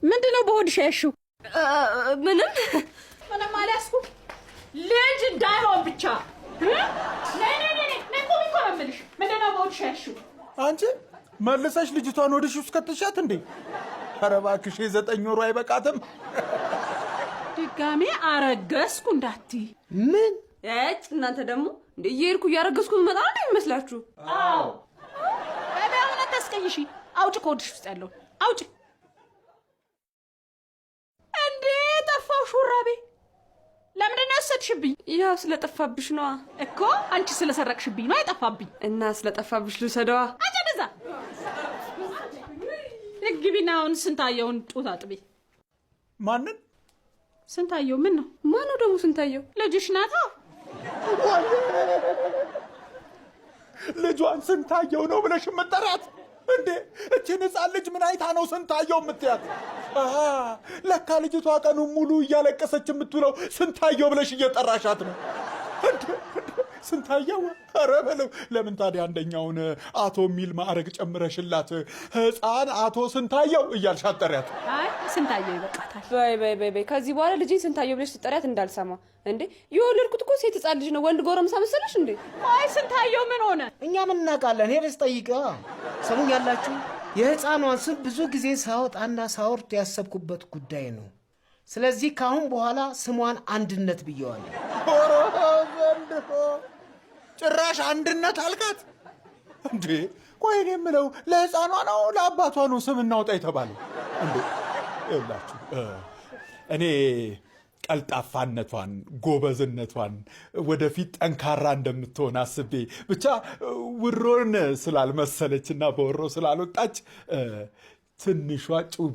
ምንድነው በሆድሽ ያልሽው? ምንም አላስኩም። ልጅ እንዳይሆን ብቻ ነይ ቆይ ቆምልሽ። ምንድነው በሆድሽ ያልሽው? አንቺ መልሰሽ ልጅቷን ወደሽ ውስጥ ከተሻት እንዴ? ኧረ እባክሽ 9 ወሩ አይበቃትም? ድጋሜ አረገዝኩ እንዳትይ። ምን እናንተ ደግሞ እንደ እየሄድኩ እያረገዝኩ መጣ እንዴ ይመስላችሁ? አዎ በእውነት ተስቀይሺ። አውጪ ከሆድሽ ውስጥ ያለው አውጪ። እንዴ ጠፋው ሹራቤ። ለምንድን ነው ያሰድሽብኝ? ያው ስለጠፋብሽ ነው እኮ። አንቺ ስለሰረቅሽብኝ ነው አይጠፋብኝ። እና ስለጠፋብሽ ልውሰደዋ። አጨደዛ ግቢና አሁን ስንታየውን ጡት አጥቢ። ማንን? ስንታየው ምን ነው? ማን ነው ደግሞ ስንታየው? ልጅሽ ናታ። ልጇን ስንታየው ነው ብለሽ የምትጠራት እንዴ? እቺ ሕፃን ልጅ ምን አይታ ነው ስንታየው የምትያት? ለካ ልጅቷ ቀኑን ሙሉ እያለቀሰች የምትውለው ስንታየው ብለሽ እየጠራሻት ነው። ስንታየው? ኧረ በለው። ለምን ታዲያ አንደኛውን አቶ የሚል ማዕረግ ጨምረሽላት ሕፃን አቶ ስንታየው እያልሽ አትጠሪያት? አይ ስንታየው ይበቃታል። በይ ከዚህ በኋላ ልጅን ስንታየው ብለሽ ትጠሪያት እንዳልሰማ። እንዴ የወለድኩት እኮ ሴት ሕፃን ልጅ ነው። ወንድ ጎረምሳ መሰለሽ እንዴ? አይ ስንታየው ምን ሆነ? እኛ ምን እናውቃለን? ሄደሽ ጠይቃ። ሰሙኝ ያላችሁ የሕፃኗን ስም ብዙ ጊዜ ሳወጣና ሳወርድ ያሰብኩበት ጉዳይ ነው። ስለዚህ ካሁን በኋላ ስሟን አንድነት ብየዋለሁ። ጭራሽ አንድነት አልካት እንዴ? ቆይ እኔ የምለው ለሕፃኗ ነው ለአባቷ ነው ስም እናውጣ የተባለው እንዴ? ይኸውላችሁ እኔ ቀልጣፋነቷን፣ ጎበዝነቷን፣ ወደፊት ጠንካራ እንደምትሆን አስቤ ብቻ ውሮን ስላልመሰለችና በወሮ ስላልወጣች ትንሿ ጩቢ